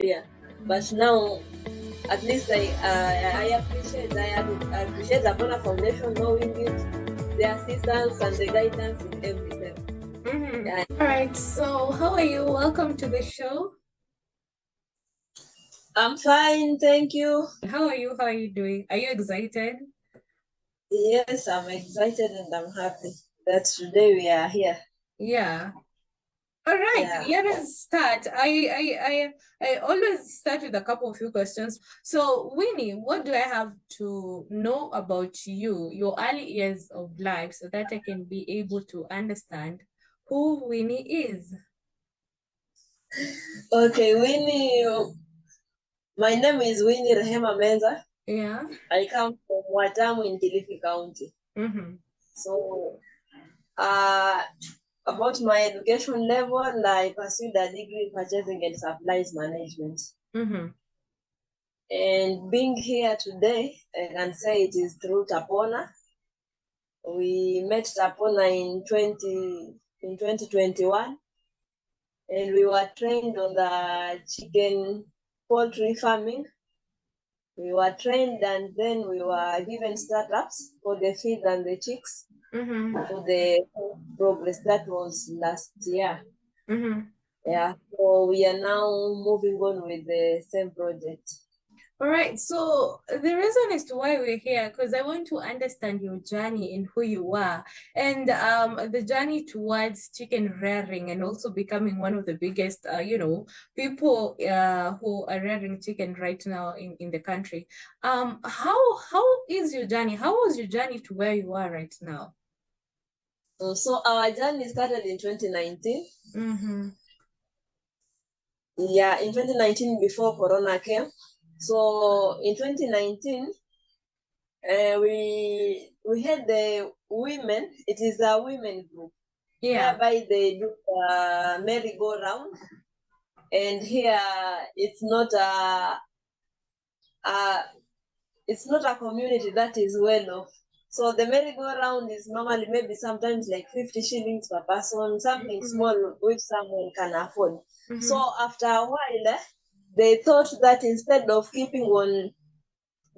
Yeah, but now at least I appreciate Tapona Foundation knowing it, the assistance and the guidance in every step. Yeah. All right. So, how are you? Welcome to the show. I'm fine, thank you. How are you? How are you doing? Are you excited? Yes, I'm excited and I'm happy that today we are here. Yeah. All right, let us start. I always start with a couple of few questions. So, Winnie, what do I have to know about you, your early years of life, so that I can be able to understand who Winnie is? Okay, Winnie, my name is Winnie Rehema Menza. Yeah. I come from Watamu in Kilifi County. So, about my education level, I pursued a degree in purchasing and supplies management. And being here today, I can say it is through Tapona. We met Tapona in 2021, and we were trained on the chicken poultry farming. We were trained and then we were given startups for the feed and the chicks for the progress. That was last year. Yeah, so we are now moving on with the same project. All right. So the reason as to why we're here, because I want to understand your journey and who you are, and the journey towards chicken rearing and also becoming one of the biggest, people who are rearing chicken right now in the country. How is your journey? How was your journey to where you are right now? So our journey started in 2019. Yeah, in 2019 before Corona came. So in 2019, we had the women. It is a women group, whereby they do merry-go-round, and here it's not a community that is well off. So the merry-go-round is normally maybe sometimes like 50 shillings per person, something small which someone can afford. So after a while, they thought that instead of keeping on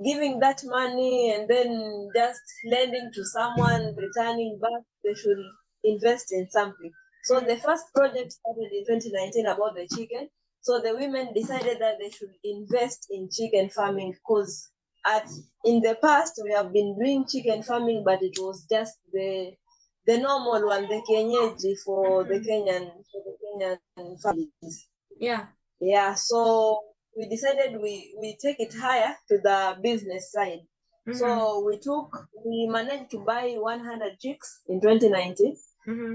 giving that money and then just lending to someone, returning back, they should invest in something. So the first project started in 2019 about the chicken. So the women decided that they should invest in chicken farming because in the past we have been doing chicken farming, but it was just the normal one, the kienyeji for the Kenyan families. Yeah. So we decided we take it higher to the business side. So we managed to buy 100 chicks in 2019.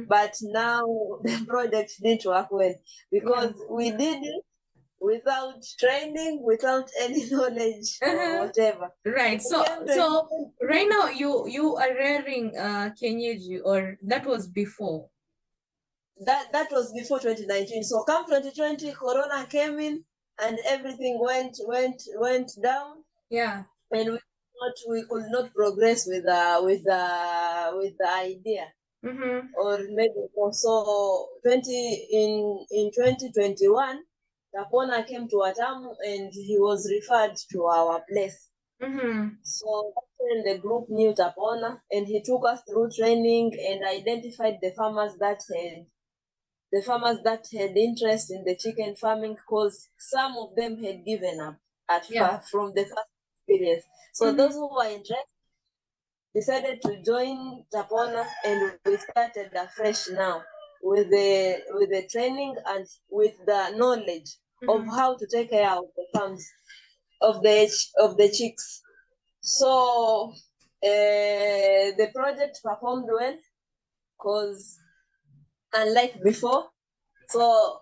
But now the project didn't work well because we did it without training, without any knowledge or whatever. Right. So right now you are rearing kienyeji, or that was before? That was before 2019. So come 2020, Corona came in and everything went down. Yeah. And we could not progress with the idea. Or maybe also in 2021, Tapona came to Watamu and he was referred to our place. So that's when the group knew Tapona and he took us through training and identified the farmers that had interest in the chicken farming because some of them had given up from the first experience. So those who were interested decided to join Tapona, and we started afresh now with the training and with the knowledge of how to take care of the farms of the chicks. So the project performed well because unlike before, so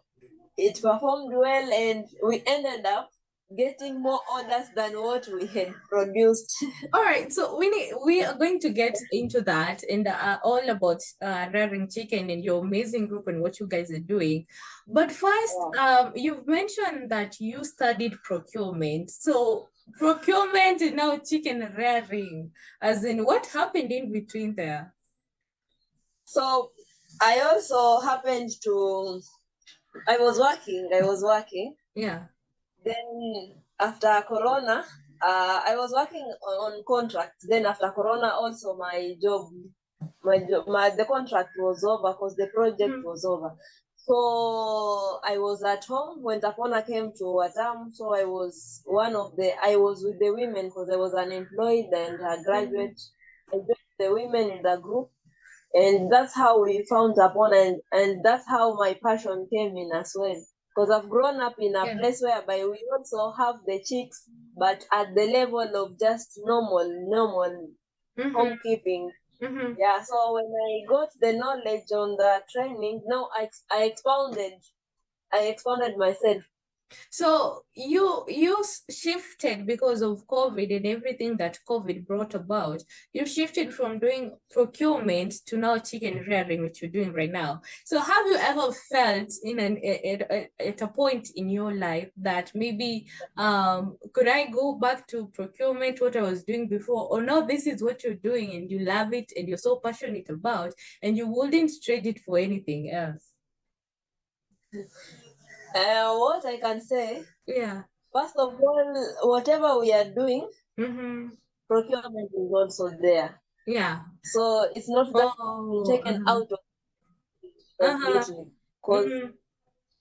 it performed well and we ended up getting more orders than what we had produced. All right, so we are going to get into that and all about rearing chicken and your amazing group and what you guys are doing. But first, you've mentioned that you studied procurement. So procurement and now chicken rearing, as in what happened in between there? So I also happened to I was working. Yeah. Then after Corona, I was working on contract. Then after Corona, also the contract was over because the project was over. So I was at home when Tapona came to Watam. So I was with the women because I was unemployed and a graduate. I joined the women in the group. And that's how we found Tapona, and that's how my passion came in as well. Because I've grown up in a place whereby we also have the chicks, but at the level of just normal homekeeping. Yeah, so when I got the knowledge on the training, now I expounded myself. So you shifted because of COVID and everything that COVID brought about. You shifted from doing procurement to now chicken rearing, which you're doing right now. So have you ever felt at a point in your life that maybe could I go back to procurement, what I was doing before, or now this is what you're doing and you love it and you're so passionate about and you wouldn't trade it for anything else? What I can say, Yeah. first of all, whatever we are doing, Mm-hmm. procurement is also there. Yeah. So it's not that taken out of completely. Because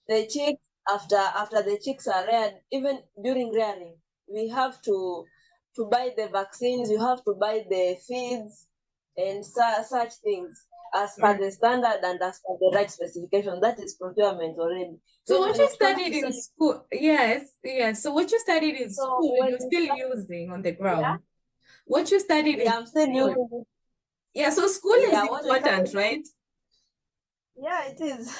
the chicks, after the chicks are reared, even during rearing, we have to buy the vaccines, you have to buy the feeds and such things as per the standard and as per the right specification. That is procurement already. So Then what when you it comes studied to in selling, school, yes. So what you studied in so school, when you're it still comes, using on the yeah, ground. What you studied in I'm still school. using it. Yeah, so school is Yeah, what I have, important, right? yeah, it is.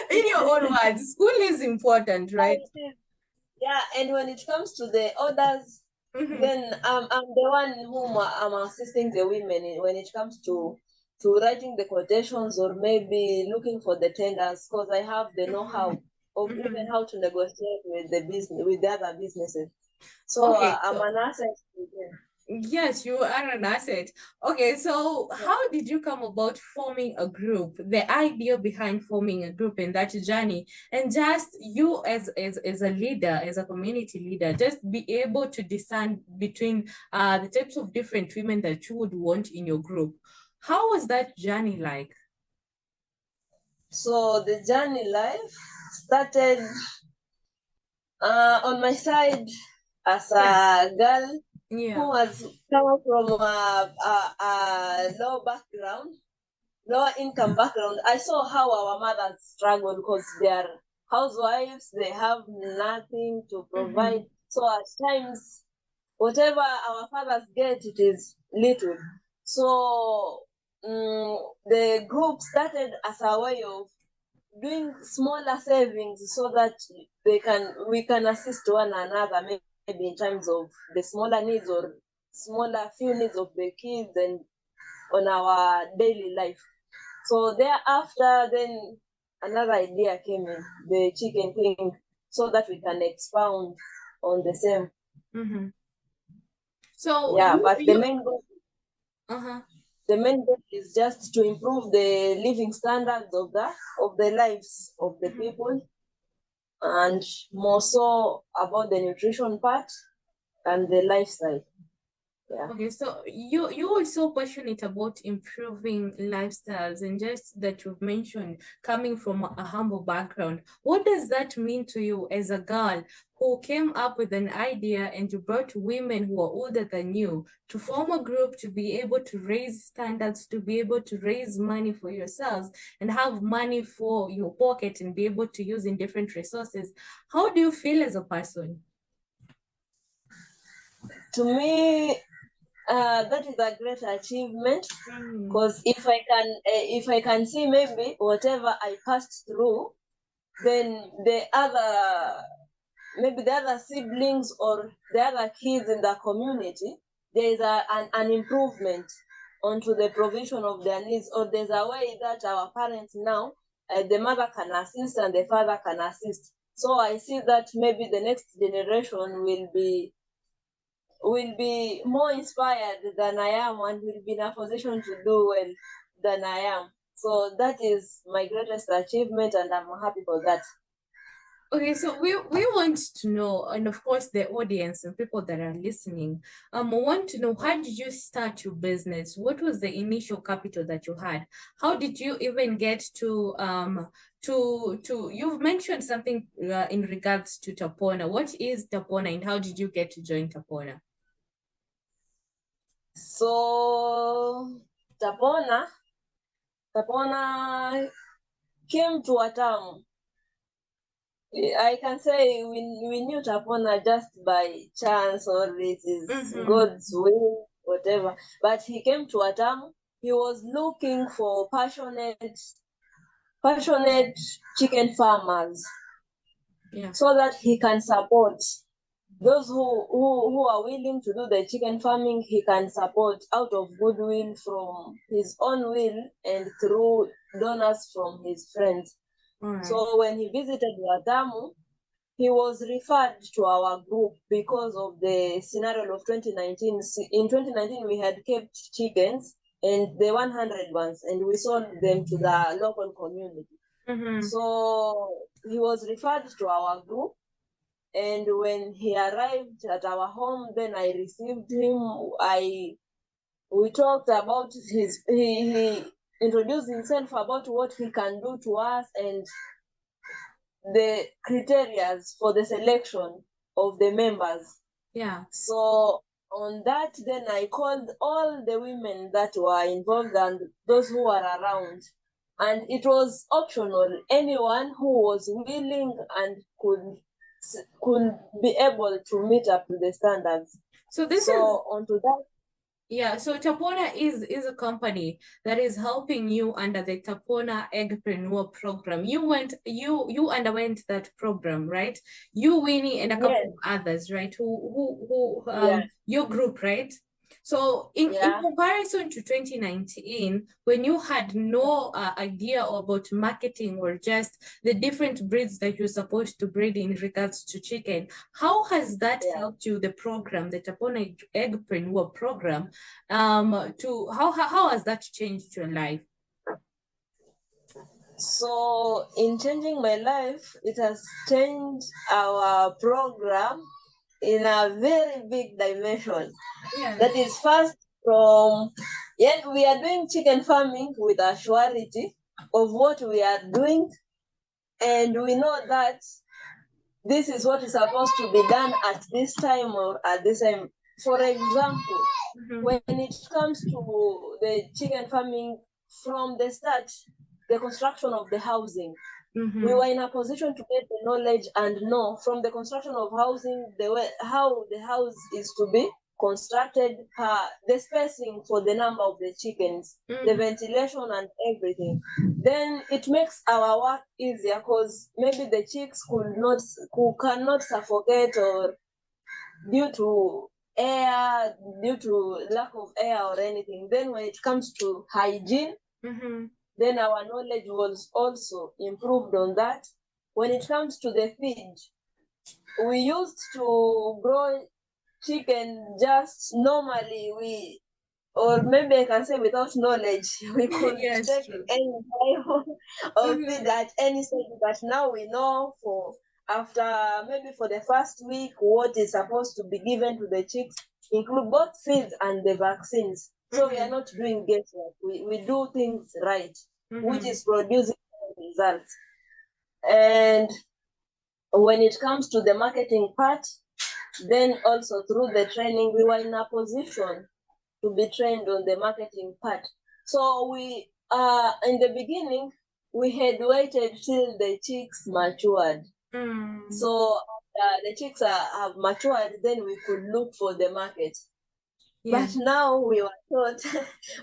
In your own words, school is important, Yeah, right? it is. Yeah, and when it comes to the orders, then I'm the one whom I'm assisting the women when it comes to writing the quotations or maybe looking for the tenders because I have the know-how of even how to negotiate with the other businesses. So Okay, I'm so an asset to them. yes, you are an asset. Okay, so how did you come about forming a group? The idea behind forming a group in that journey, and just you as a leader, as a community leader, just be able to discern between the types of different women that you would want in your group. How was that journey like? So the journey life started on my side as Yeah, a girl yeah. who has come from a lower income background. I saw how our mothers struggle because they are housewives, they have nothing to provide. So at times, whatever our fathers get, it is little. So the group started as a way of doing smaller savings so that we can assist one another, maybe in terms of the smaller needs or smaller few needs of the kids and on our daily life. So thereafter, then another idea came in, the chicken thing, so that we can expound on the same. So Yeah, but uh-huh. the main goal is just to improve the living standards of the lives of the people, and more so about the nutrition part and the lifestyle. Yeah. Okay, so you are so passionate about improving lifestyles, and just that you've mentioned coming from a humble background. What does that mean to you as a girl who came up with an idea and you brought women who are older than you to form a group to be able to raise standards, to be able to raise money for yourselves and have money for your pocket and be able to use in different resources? How do you feel as a person? To me, that is a great achievement because if I can see maybe whatever I passed through, then maybe the other siblings or the other kids in the community, there is an improvement onto the provision of their needs, or there's a way that our parents now, the mother can assist and the father can assist. So I see that maybe the next generation will be more inspired than I am and will be in a position to do well than I am. So that is my greatest achievement and I'm happy for that. Okay, so we want to know, and of course the audience and people that are listening, want to know, how did you start your business? What was the initial capital that you had? How did you even get to you've mentioned something in regards to Tapona. What is Tapona and how did you get to join Tapona? So Tapona came to Watamu. I can say we knew Tapona just by chance, or it is God's will, whatever. But he came to Watamu. He was looking for passionate chicken farmers, so that he can support those who are willing to do the chicken farming. He can support out of goodwill from his own will and through donors from his friends. Right. So when he visited Watamu, he was referred to our group because of the scenario of 2019. In 2019, we had kept chickens and the 100 ones, and we sold them to the local community. So he was referred to our group, and when he arrived at our home, then I received him. We talked about he introduced himself about what he can do to us and the criteria for the selection of the members. Yeah. So on that, then I called all the women that were involved and those who were around. And it was optional. Anyone who was willing and could be able to meet up to the standards. So this is onto that. Yeah, so Tapona is a company that is helping you under the Tapona Eggprenuer Program. You underwent that program, right? You, Winnie, and a couple of others, right? Your group, right? So in comparison to 2019, when you had no idea about marketing or just the different breeds that you're supposed to breed in regards to chicken, how has that helped you, the program, the Tapona Eggprenuer Program, how has that changed your life? So in changing my life, it has changed our program in a very big dimension. Yes. That is first from, yet we are doing chicken farming with a surety of what we are doing, and we know that this is what is supposed to be done at this time or at this time. For example, when it comes to the chicken farming, from the start, the construction of the housing, we were in a position to get the knowledge and know from the construction of housing how the house is to be constructed, the spacing for the number of the chickens, the ventilation and everything. Then it makes our work easier because maybe the chicks cannot suffocate, or due to lack of air or anything. Then when it comes to hygiene, then our knowledge was also improved on that. When it comes to the feed, we used to grow chicken just normally. Or maybe I can say without knowledge, we could take any type of feed at any stage. But now we know maybe for the first week what is supposed to be given to the chicks, include both feeds and the vaccines. So we are not doing guesswork. We do things right, which is producing results. And when it comes to the marketing part, then also through the training, we were in a position to be trained on the marketing part. So we in the beginning, we had waited till the chicks matured. So the chicks have matured, then we could look for the market. But now we were taught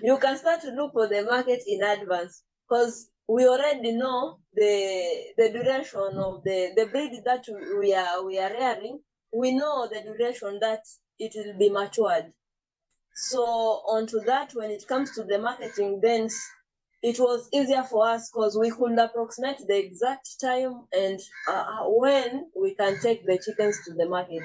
you can start to look for the market in advance, because we already know the duration of the breed that we are rearing. We know the duration that it will be matured. So onto that, when it comes to the marketing, then it was easier for us because we could approximate the exact time and when we can take the chickens to the market.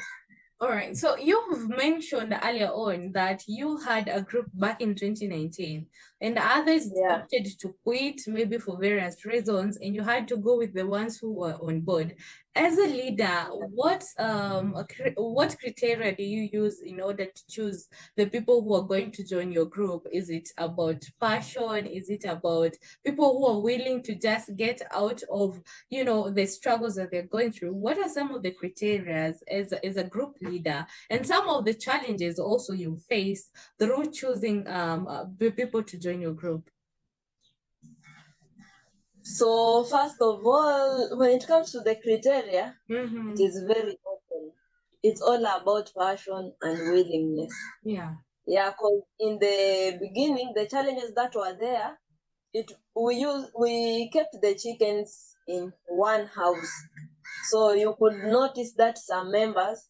All right. So you've mentioned earlier on that you had a group back in 2019 and others opted to quit, maybe for various reasons, and you had to go with the ones who were on board. As a leader, what criteria do you use in order to choose the people who are going to join your group? Is it about passion? Is it about people who are willing to just get out of, the struggles that they're going through? What are some of the criteria as a group leader, and some of the challenges also you face through choosing people to join your group? So first of all, when it comes to the criteria, it is very open. It's all about passion and willingness. Yeah. Yeah, because in the beginning, the challenges that were there, we kept the chickens in one house. So you could notice that some members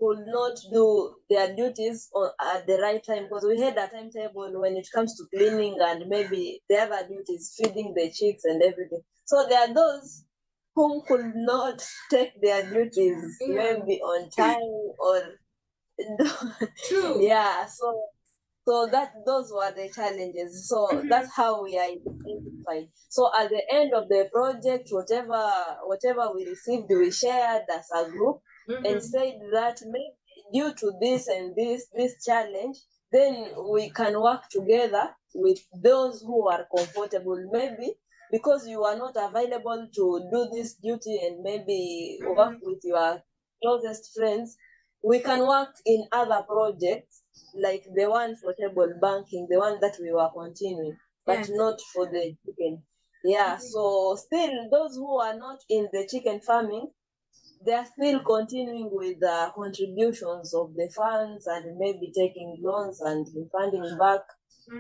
could not do their duties at the right time, because we had a timetable when it comes to cleaning and maybe the other duties, feeding the chicks and everything. So there are those whom could not take their duties maybe on time or True. yeah. So those were the challenges. So that's how we identified. So at the end of the project, whatever we received, we shared as a group and said that maybe due to this and this challenge, then we can work together with those who are comfortable. Maybe because you are not available to do this duty and maybe work with your closest friends, we can work in other projects like the one for table banking, the one that we were continuing, but not for the chicken. Yeah, so still those who are not in the chicken farming, they are still continuing with the contributions of the funds and maybe taking loans and funding back.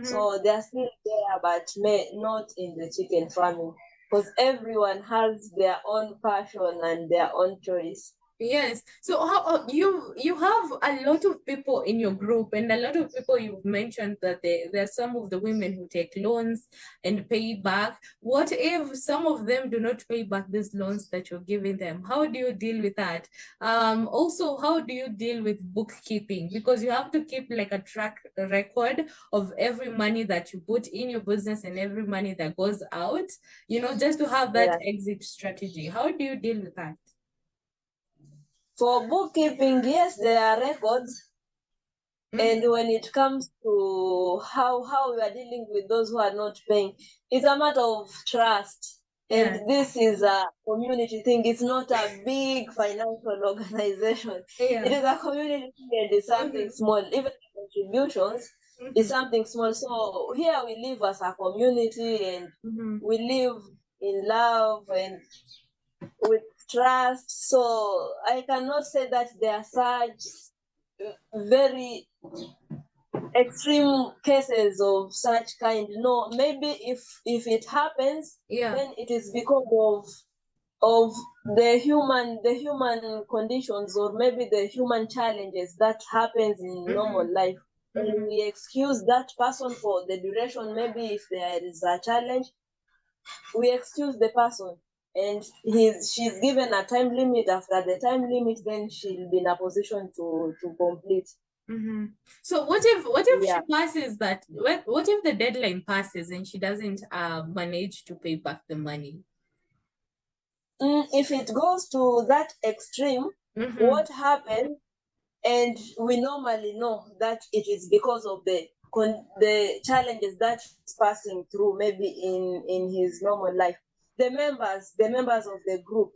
So they are still there, but not in the chicken farming, because everyone has their own passion and their own choice. Yes. So how you have a lot of people in your group, and a lot of people you've mentioned that there are some of the women who take loans and pay back. What if some of them do not pay back these loans that you're giving them? How do you deal with that? Also, how do you deal with bookkeeping? Because you have to keep like a track record of every money that you put in your business and every money that goes out, just to have that exit strategy. How do you deal with that? For bookkeeping, yes, there are records. And when it comes to how we are dealing with those who are not paying, it's a matter of trust. And this is a community thing. It's not a big financial organization. It is a community thing, and it's something small. Even the contributions is something small. So here we live as a community, and we live in love and with trust. So I cannot say that there are such very extreme cases of such kind. No, maybe if it happens, then it is because of the human conditions, or maybe the human challenges that happens in normal life. And we excuse that person for the duration. Maybe if there is a challenge, we excuse the person, and she's given a time limit. After the time limit, then she'll be in a position to complete. So what if she passes that? What if the deadline passes and she doesn't manage to pay back the money? If it goes to that extreme, what happens? And we normally know that it is because of the challenges that he's passing through, maybe in his normal life. The members of the group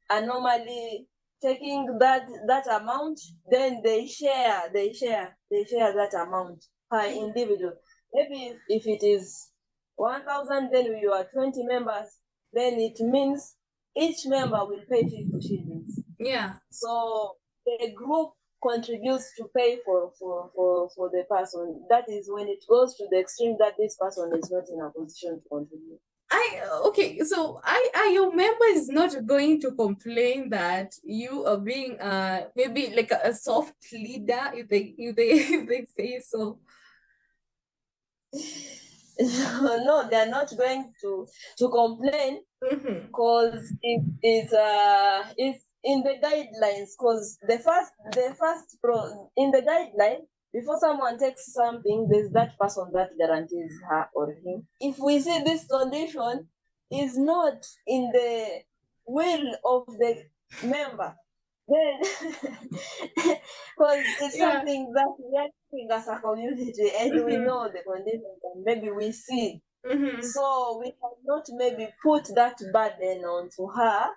are normally taking that amount, then they share that amount per individual. Maybe if it is 1,000, then we are 20 members, then it means each member will pay 50 shillings. Yeah. So the group contributes to pay for the person. That is when it goes to the extreme that this person is not in a position to contribute. Okay, so are your members not going to complain that you are being maybe like a soft leader, if they if they say so? No, they are not going to complain, because it's in the guidelines. Because the first in the guideline, before someone takes something, there's that person that guarantees her or him. If we see this condition is not in the will of the member. Then, because it's Yeah. something that we are doing as a community, and we know the conditions, and maybe we see. So we cannot maybe put that burden onto her.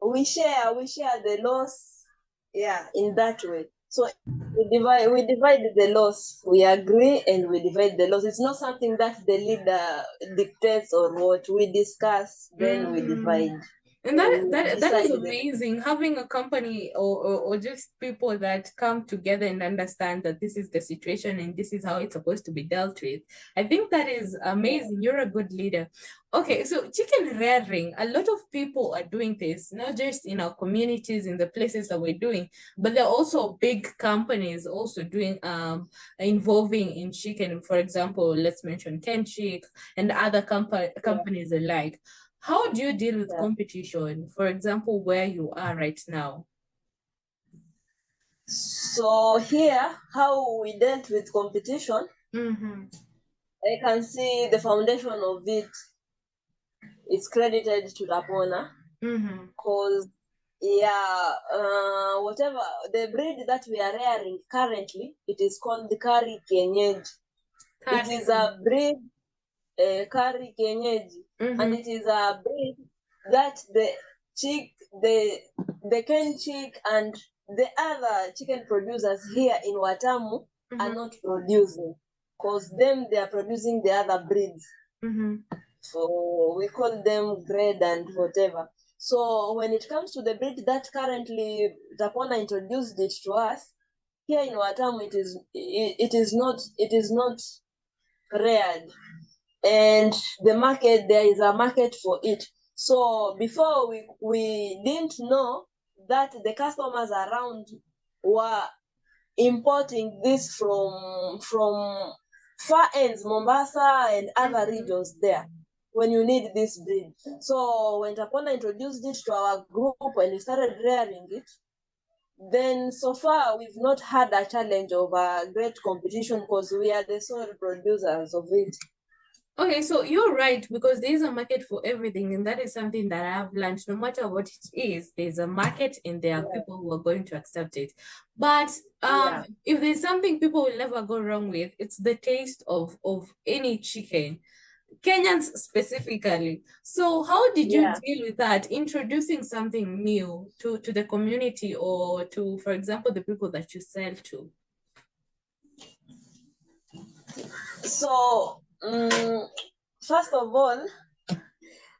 We share the loss, yeah, in that way. So we divide the loss. We agree and we divide the loss. It's not something that the leader dictates or what. We discuss, then we divide. And that We that is decide the amazing, having a company or just people that come together and understand that this is the situation and this is how it's supposed to be dealt with. I think that is amazing. You're a good leader. Okay, so chicken rearing, a lot of people are doing this, not just in our communities, in the places that we're doing, but there are also big companies also doing involving in chicken. For example, let's mention Kenchick and other companies alike. How do you deal with yeah. competition? For example, where you are right now? So here, how we dealt with competition, I can see the foundation of it is credited to Tapona, because whatever the breed that we are rearing currently, it is called the Kari Kienyeji. It is a breed, Kari Kienyeji, and it is a breed that the Ken chick and the other chicken producers here in Watamu are not producing, because they are producing the other breeds. So we call them grade and whatever. So when it comes to the breed that currently Tapona introduced it to us, here in Watamu it is not reared. And there is a market for it. So before we didn't know that the customers around were importing this from far ends, Mombasa and other regions there, when you need this breed. So when Tapona introduced it to our group and we started rearing it, then so far we've not had a challenge of a great competition, because we are the sole producers of it. Okay, so you're right, because there is a market for everything, and that is something that I've learned. No matter what it is, there's a market and there are people who are going to accept it. But if there's something people will never go wrong with, it's the taste of any chicken. Kenyans specifically. So how did you deal with that, introducing something new to the community or to, for example, the people that you sell to? So first of all, through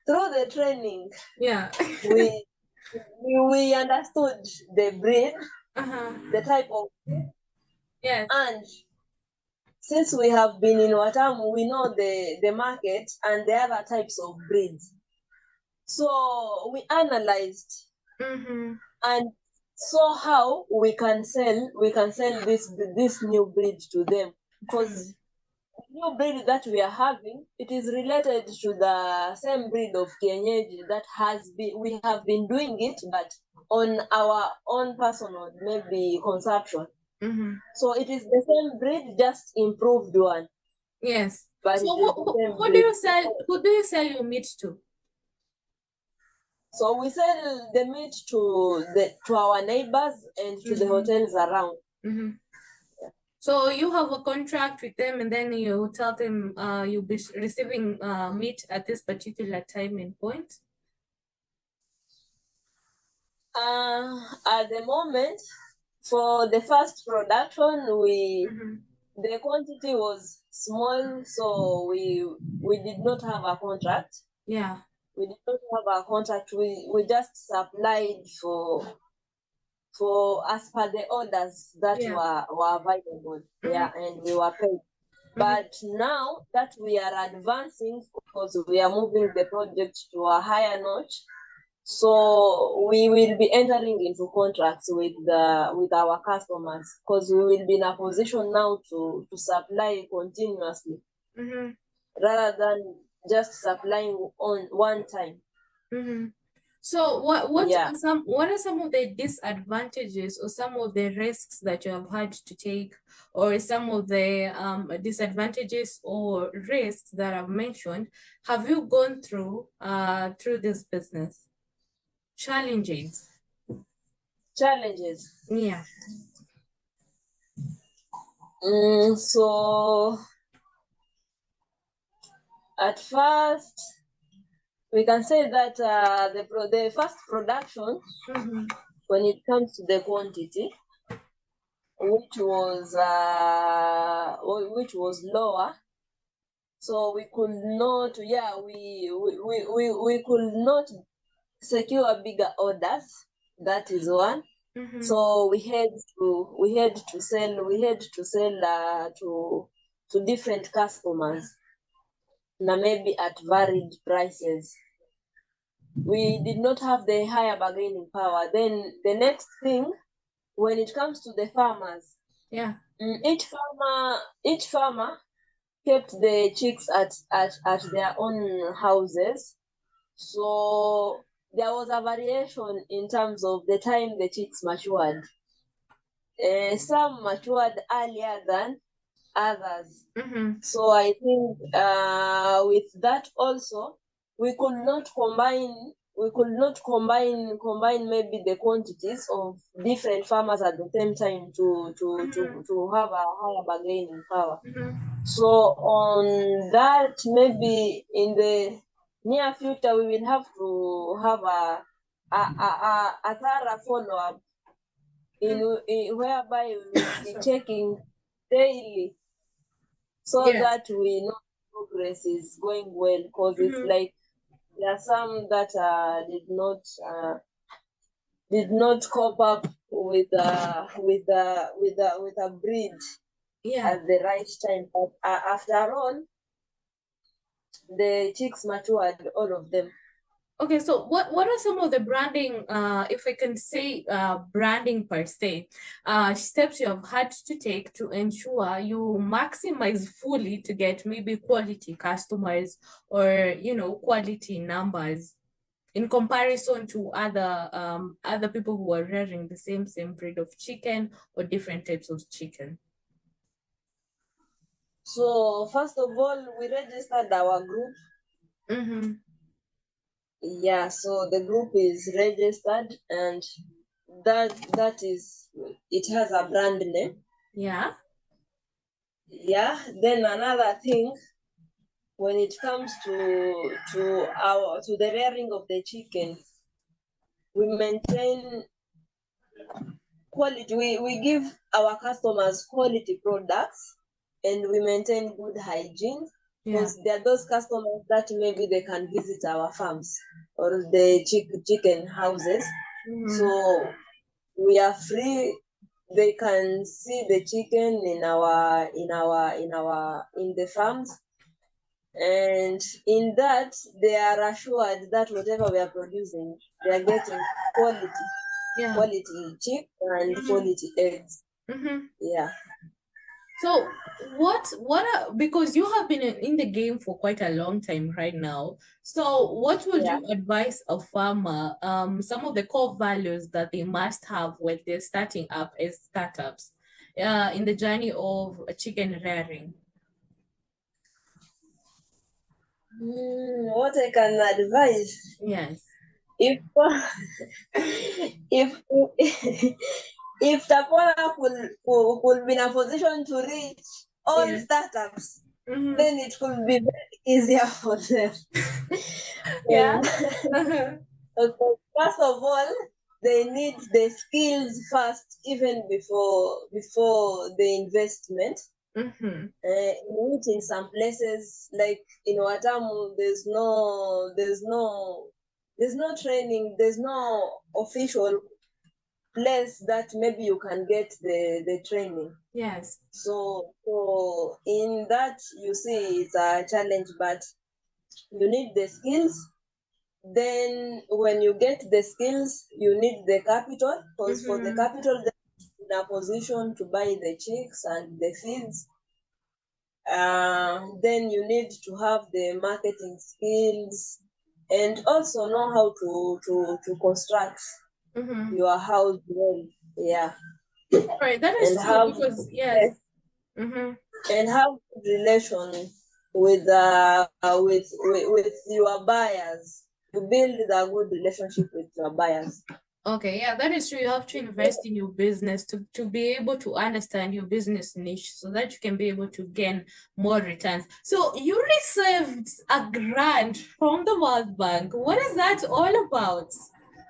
the training, we understood the breed, the type of breed, and since we have been in Watamu, we know the market and the other types of breeds. So we analyzed and saw how we can sell this new breed to them, because the new breed that we are having, it is related to the same breed of kienyeji that we have been doing it, but on our own personal maybe consumption. So it is the same breed, just improved one. Yes. But so who do you sell your meat to? So we sell the meat to our neighbors and to the hotels around. So you have a contract with them, and then you tell them you'll be receiving meat at this particular time and point? At the moment, for the first production, the quantity was small, so we did not have a contract. We did not have a contract. We just supplied for as per the orders that were available. And we were paid. But now that we are advancing, because we are moving the project to a higher notch, so we will be entering into contracts with our customers, because we will be in a position now to supply continuously, rather than just supplying on one time. So what are some of the disadvantages or some of the risks that you have had to take, or some of the disadvantages or risks that I've mentioned have you gone through this business? Challenges. Challenges. Yeah. So at first, we can say that the first production, when it comes to the quantity, which was lower, so we could not, we could not secure bigger orders. That is one. So we had to sell to different customers, now maybe at varied prices. We did not have the higher bargaining power. Then the next thing, when it comes to the farmers, each farmer kept the chicks at their own houses. So there was a variation in terms of the time the chicks matured. Some matured earlier than others. So I think with that also, we could not combine maybe the quantities of different farmers at the same time to have a higher bargaining power. So on that, maybe in the near future, we will have to have a thorough follow-up whereby we will be checking daily, so that we know progress is going well, because it's like there are some that did not cope up with a breed at the right time. But after all, the chicks matured, all of them. Okay, so what are some of the branding, if I can say branding per se, steps you have had to take to ensure you maximize fully to get maybe quality customers or, quality numbers in comparison to other people who are rearing the same breed of chicken or different types of chicken? So first of all, we registered our group. Yeah, so the group is registered, and that is, it has a brand name. Yeah. Then another thing, when it comes to the rearing of the chicken, we maintain quality. We give our customers quality products, and we maintain good hygiene, because there are those customers that maybe they can visit our farms or the chicken houses. So we are free. They can see the chicken in the farms, and in that they are assured that whatever we are producing, they are getting quality chick and quality eggs. Yeah. So because you have been in the game for quite a long time right now, so what would you advise a farmer, some of the core values that they must have when they're starting up as startups in the journey of chicken rearing? What I can advise? Yes. If if Tapona could be in a position to reach all startups, then it could be very easier for them. Okay, first of all, they need the skills first, even before the investment. In some places, like in Watamu, there's no training, there's no official place that maybe you can get the training. Yes. So in that, you see, it's a challenge, but you need the skills. Then when you get the skills, you need the capital, because for the capital, they're in a position to buy the chicks and the feeds. Then you need to have the marketing skills, and also know how to construct your house well. Yeah. Right, that is true, because yes. And have good relation with your buyers. you build the good relationship with your buyers. Okay, yeah, that is true. You have to invest in your business to be able to understand your business niche so that you can be able to gain more returns. So you received a grant from the World Bank. What is that all about?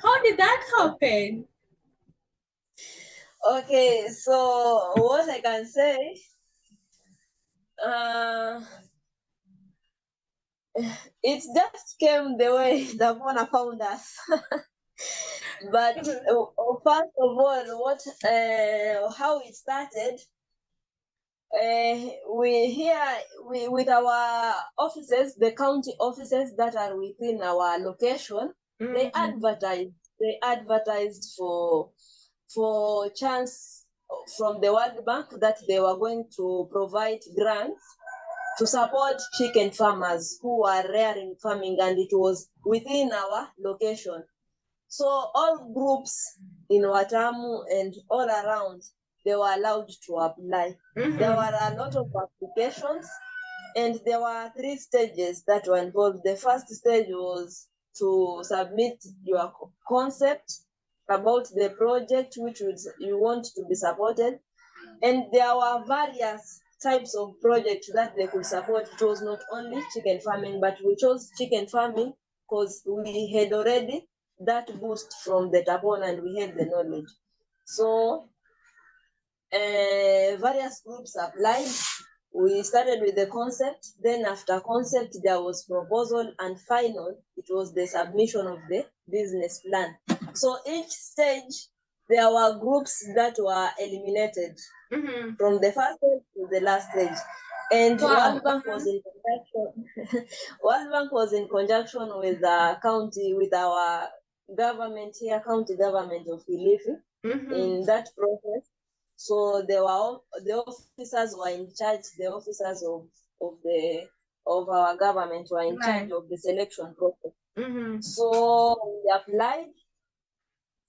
How did that happen? Okay, so what I can say, it just came the way the Tapona found us. But first of all, how it started, we with our offices, the county offices that are within our location, they advertised for chance from the World Bank that they were going to provide grants to support chicken farmers who are rearing farming, and it was within our location. So all groups in Watamu and all around, they were allowed to apply. There were a lot of applications, and there were 3 stages that were involved. The first stage was to submit your concept about the project which you want to be supported. And there were various types of projects that they could support. It was not only chicken farming, but we chose chicken farming because we had already that boost from the Tapona and we had the knowledge. So various groups applied. We started with the concept. Then after concept, there was proposal, and final, it was the submission of the business plan. So each stage, there were groups that were eliminated from the first stage to the last stage. And Wow. World Bank was in conjunction. World Bank was in conjunction with the county, with our government here, county government of Kilifi, in that process. So they were the officers were in charge. The officers of our government were in charge of the selection process. So we applied,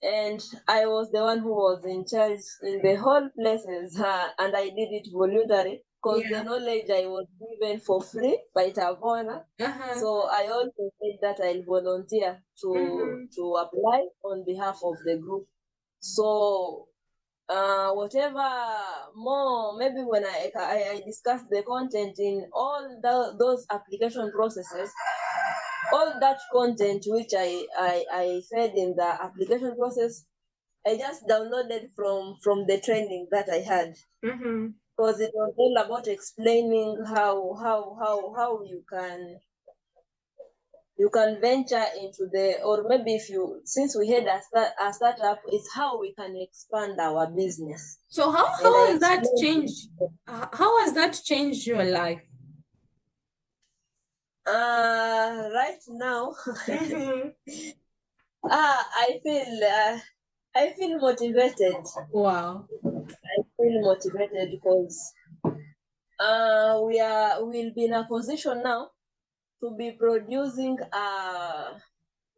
and I was the one who was in charge in the whole places, and I did it voluntarily because the knowledge I was given for free by Tapona. So I also said that I'll volunteer to apply on behalf of the group. So whatever more, maybe when I discuss the content in all those application processes, all that content which I said in the application process, I just downloaded from the training that I had, because it was all about explaining how you can venture into or maybe since we had a startup, it's how we can expand our business. So how has that changed? How has that changed your life? Right now, I feel motivated. Wow. I feel motivated because we'll be in a position now to be producing a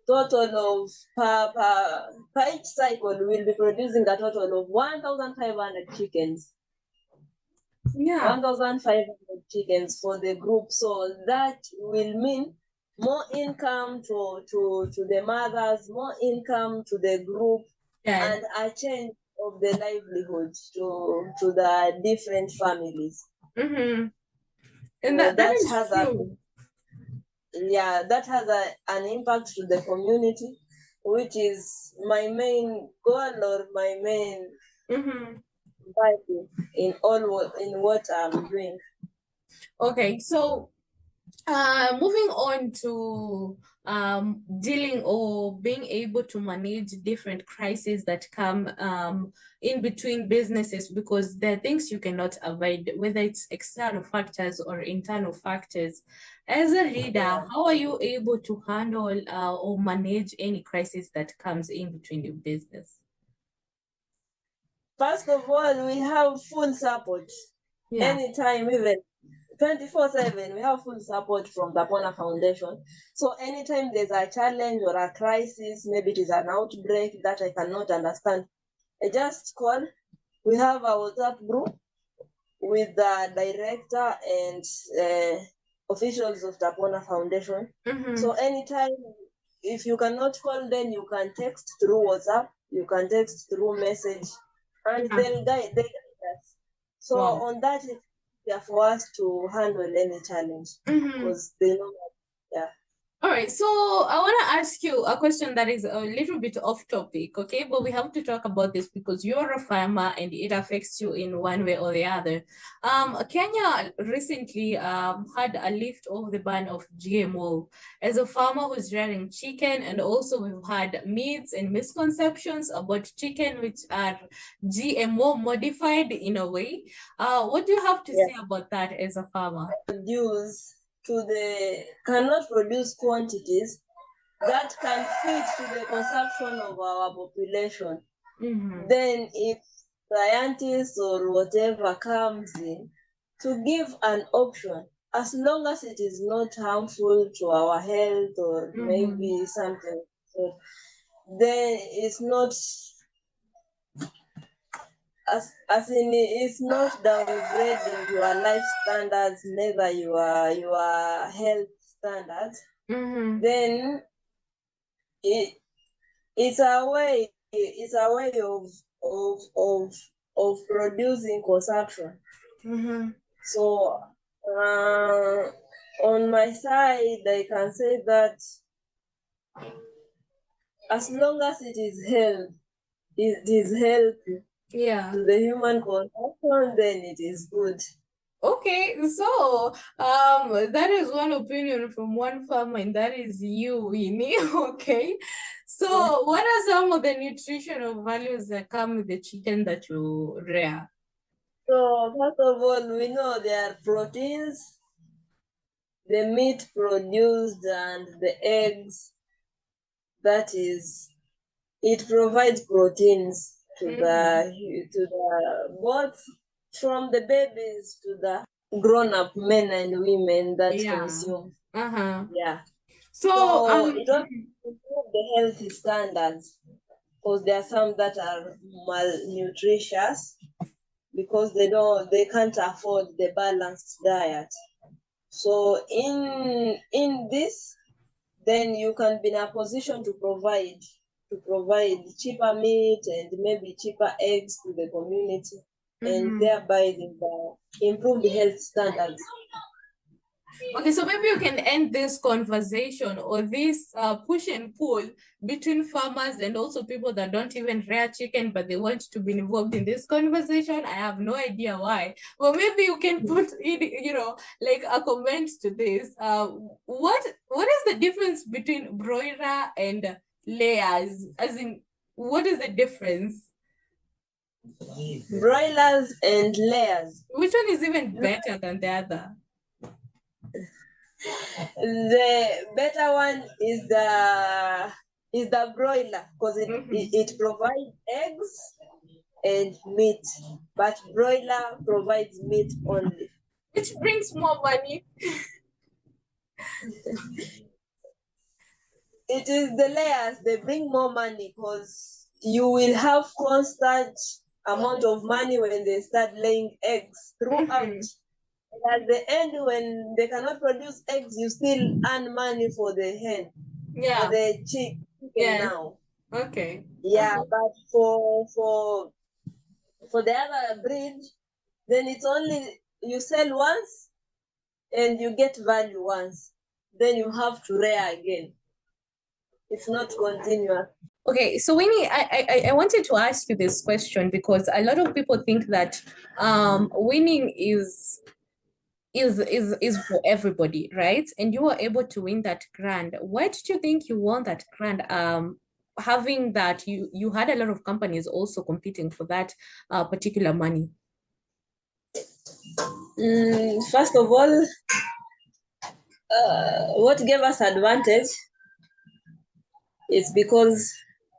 total of per each cycle, we'll be producing a total of 1,500 chickens. 1,500 chickens for the group. So that will mean more income to the mothers, more income to the group, and a change of the livelihood to the different families. And so that is has true. That has an impact to the community, which is my main goal or my main value in what I'm doing. Okay, so moving on to dealing or being able to manage different crises that come in between businesses, because there are things you cannot avoid, whether it's external factors or internal factors. As a leader, how are you able to handle or manage any crisis that comes in between your business? First of all, we have full support. Anytime, even 24/7, we have full support from the Tapona Foundation. So anytime there's a challenge or a crisis, maybe it is an outbreak that I cannot understand, I just call. We have a WhatsApp group with the director and officials of the Tapona Foundation. So anytime if you cannot call, then you can text through WhatsApp, you can text through message, and they guide us. So on that, they are for us to handle any challenge because they know that, yeah. All right, so I want to ask you a question that is a little bit off topic, okay? But we have to talk about this because you're a farmer and it affects you in one way or the other. Kenya recently had a lift of the ban of GMO. As a farmer who's rearing chicken, and also we've had myths and misconceptions about chicken which are GMO modified in a way. What do you have to say about that as a farmer? Cannot produce quantities that can fit to the consumption of our population. Then if scientists or whatever comes in to give an option, as long as it is not harmful to our health or maybe something, so then it's not as in it's not downgrading your life standards, neither your health standards. Then it's a way of producing consumption. So on my side, I can say that as long as it is healthy to the human consumption, then it is good. Okay, so that is one opinion from one farmer, and that is you, Winnie. Okay, so what are some of the nutritional values that come with the chicken that you rear? So first of all, we know there are proteins, the meat produced, and the eggs. That is, it provides proteins to the both from the babies to the grown-up men and women that consume. So it also improves the healthy standards because there are some that are malnutritious because they can't afford the balanced diet. So in this, then you can be in a position to provide cheaper meat and maybe cheaper eggs to the community, and thereby improve the health standards. Okay, so maybe you can end this conversation or this push and pull between farmers and also people that don't even rear chicken, but they want to be involved in this conversation. I have no idea why. Well, maybe you can put in, like a comment to this. What is the difference between broiler and layers? As in, what is the difference? Broilers and layers. Which one is even better than the other? The better one is the broiler because it provides eggs and meat, but broiler provides meat only. Which brings more money. It is the layers, they bring more money because you will have constant amount of money when they start laying eggs throughout. At the end, when they cannot produce eggs, you still earn money for the hen, for the chicken now. Okay. Yeah, but for the other breed, then it's only you sell once and you get value once. Then you have to rear again. It's not continuous. Okay, so Winnie, I wanted to ask you this question because a lot of people think that winning is for everybody, right? And you were able to win that grant. Why did you think you won that grant? Having that you had a lot of companies also competing for that particular money. First of all, what gave us advantage is because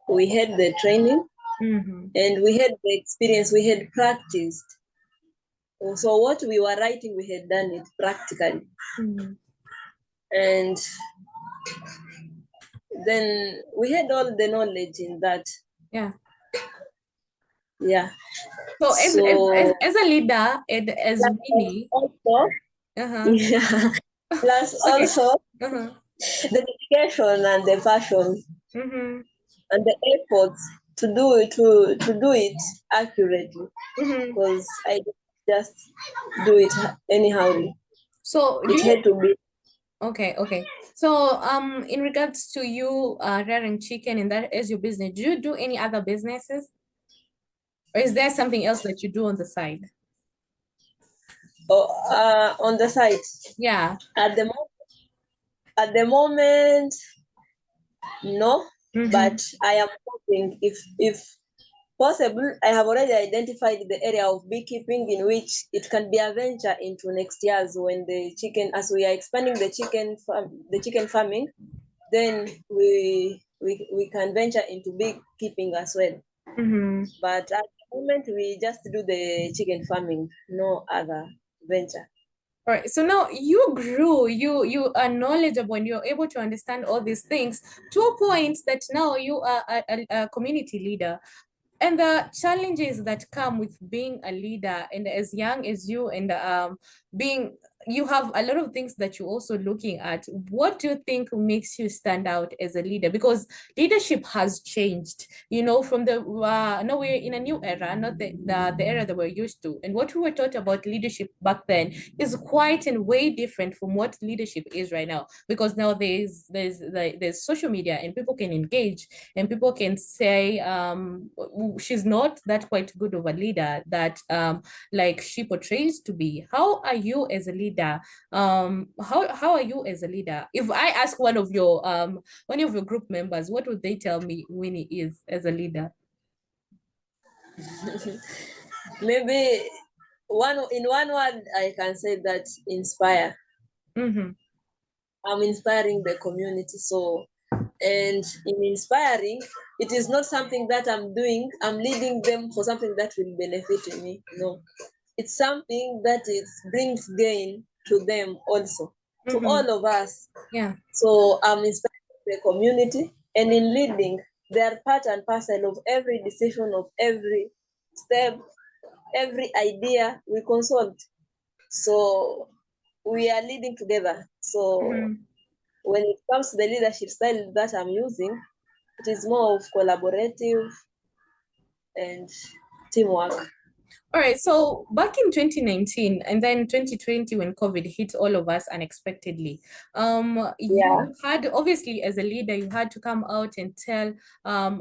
we had the training and we had the experience, we had practiced. So what we were writing, we had done it practically. And then we had all the knowledge in that. Yeah. So as a leader and as Winnie. Also, plus also, the dedication and the passion and the efforts to do it accurately, because I didn't just do it anyhow. So do It you, had to be. okay. So in regards to you rearing chicken and that as your business, do you do any other businesses? Or is there something else that you do on the side? On the site. Yeah. At the moment, no. But I am hoping, if possible, I have already identified the area of beekeeping in which it can be a venture into next years when the chicken, as we are expanding the chicken farming, then we can venture into beekeeping as well. But at the moment, we just do the chicken farming, no other venture. All right. So now you grew, you are knowledgeable and you're able to understand all these things to a point that now you are a community leader. And the challenges that come with being a leader and as young as you and being, you have a lot of things that you're also looking at. What do you think makes you stand out as a leader? Because leadership has changed, you know, from the now we're in a new era, not the era that we're used to. And what we were taught about leadership back then is quite and way different from what leadership is right now. Because now there's social media and people can engage and people can say she's not that quite good of a leader that like she portrays to be. How are you as a leader? How are you as a leader? If I ask one of your group members, what would they tell me Winnie is as a leader? Maybe in one word, I can say that inspire. I'm inspiring the community. So, and in inspiring, it is not something that I'm doing. I'm leading them for something that will benefit me. No, it's something that it brings gain to them also, to all of us. Yeah. So I'm inspiring the community, and in leading, they are part and parcel of every decision, of every step, every idea we consult. So we are leading together. So when it comes to the leadership style that I'm using, it is more of collaborative and teamwork. All right, so back in 2019 and then 2020 when COVID hit all of us unexpectedly, you had, obviously as a leader, you had to come out and tell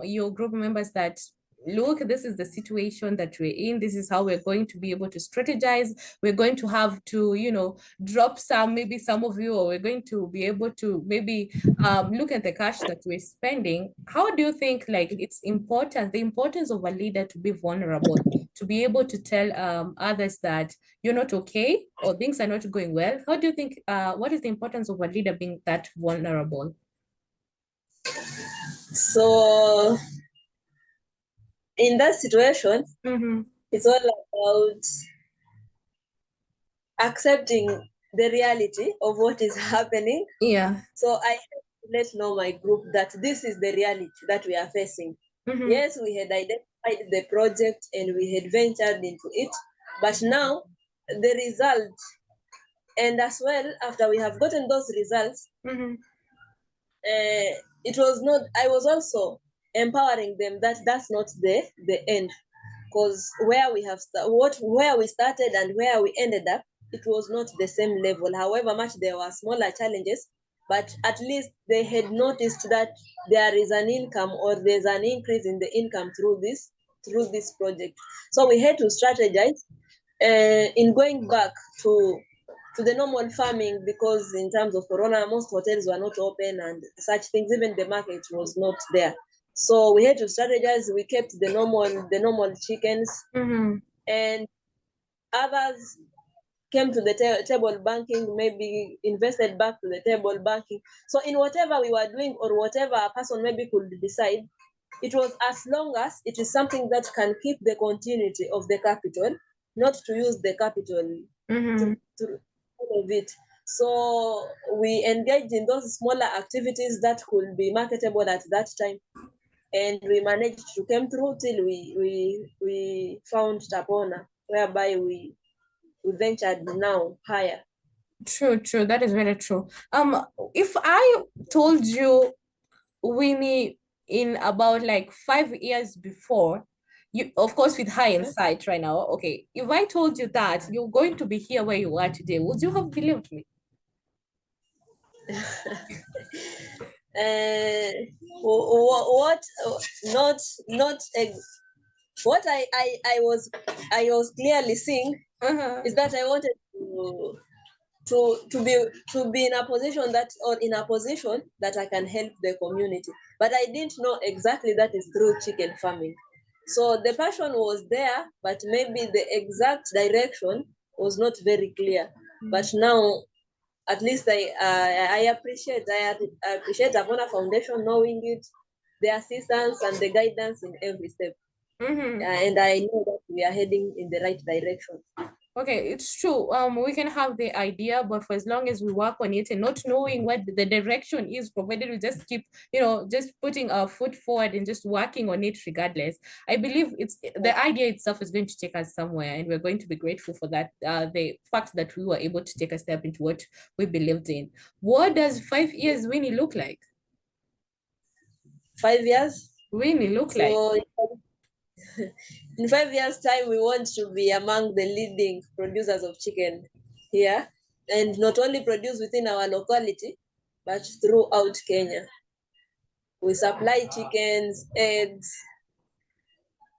your group members that, look, this is the situation that we're in. This is how we're going to be able to strategize. We're going to have to, you know, drop maybe some of you, or we're going to be able to maybe look at the cash that we're spending. How do you think, like, it's important, the importance of a leader to be vulnerable, to be able to tell others that you're not okay or things are not going well? How do you think, what is the importance of a leader being that vulnerable? So in that situation, it's all about accepting the reality of what is happening. Yeah. So I let know my group that this is the reality that we are facing. Yes, we had identified the project and we had ventured into it, but now the result, and as well after we have gotten those results, it was not, I was also empowering them that that's not the end, because where we have where we started and where we ended up, it was not the same level. However much there were smaller challenges, but at least they had noticed that there is an income, or there's an increase in the income through this project. So we had to strategize in going back to the normal farming, because in terms of corona, most hotels were not open and such things, even the market was not there. So we had to strategize. We kept the normal chickens, and others came to the table banking, maybe invested back to the table banking. So in whatever we were doing, or whatever a person maybe could decide, it was as long as it is something that can keep the continuity of the capital, not to use the capital to all of it. So we engaged in those smaller activities that could be marketable at that time, and we managed to come through till we found Tapona, whereby we ventured now higher. True, true. That is very true. If I told you, Winnie, in about like 5 years before, you, of course, with hindsight right now, okay, if I told you that you're going to be here where you are today, would you have believed me? What not not what I was clearly seeing is that I wanted to be in a position that I can help the community. But I didn't know exactly that is through chicken farming. So the passion was there, but maybe the exact direction was not very clear. But now, at least I appreciate Tapona Foundation knowing it, the assistance and the guidance in every step. And I know that we are heading in the right direction. Okay, it's true. We can have the idea, but for as long as we work on it and not knowing what the direction is, provided we just keep, just putting our foot forward and just working on it regardless. I believe it's the idea itself is going to take us somewhere, and we're going to be grateful for that. The fact that we were able to take a step into what we believed in. What does 5 years Winnie look like? 5 years? Winnie look like? So in 5 years' time, we want to be among the leading producers of chicken here, and not only produce within our locality, but throughout Kenya. We supply chickens, eggs,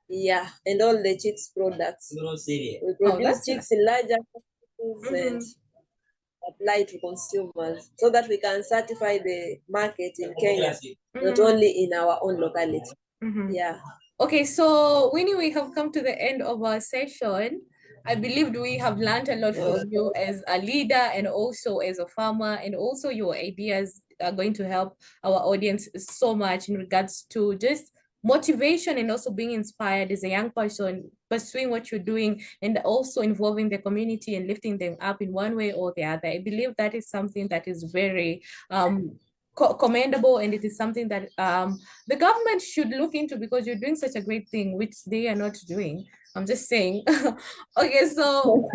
yeah, and all the chicks products. We produce chicks in larger quantities and apply to consumers so that we can certify the market in Kenya, not only in our own locality. Yeah. Okay, so Winnie, we have come to the end of our session. I believe we have learned a lot from you as a leader and also as a farmer, and also your ideas are going to help our audience so much in regards to just motivation and also being inspired as a young person pursuing what you're doing and also involving the community and lifting them up in one way or the other. I believe that is something that is very commendable, and it is something that the government should look into, because you're doing such a great thing which they are not doing. I'm just saying. Okay, so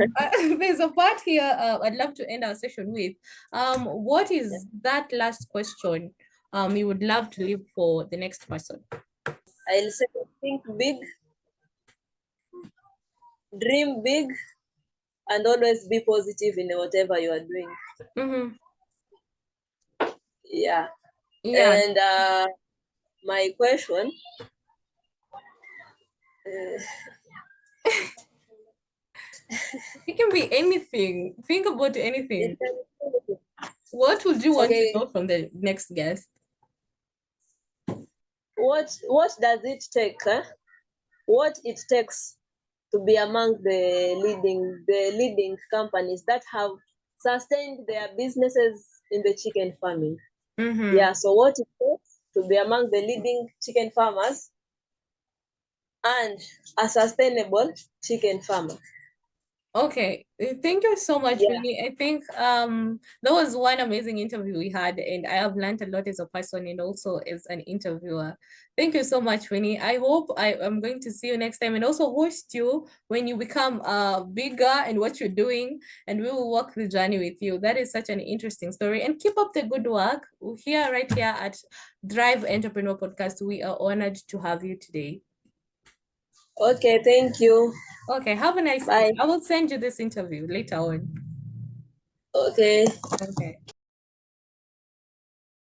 there's a part here I'd love to end our session with. What is that last question you would love to leave for the next person? I'll say think big, dream big, and always be positive in whatever you are doing. Yeah. And my question, it can be anything. Think about anything. What would you want to know from the next guest? What does it take? What it takes to be among the leading companies that have sustained their businesses in the chicken farming? Yeah. So what it takes to be among the leading chicken farmers and a sustainable chicken farmer? Okay, thank you so much, Winnie. I think that was one amazing interview we had, and I have learned a lot as a person and also as an interviewer. Thank you so much, Winnie. I hope I am going to see you next time and also host you when you become bigger and what you're doing, and we will walk the journey with you. That is such an interesting story, and keep up the good work. Here, right here at Drive Entrepreneur Podcast, we are honored to have you today. Okay, thank you. Okay, have a nice day. I will send you this interview later on. Okay. Okay.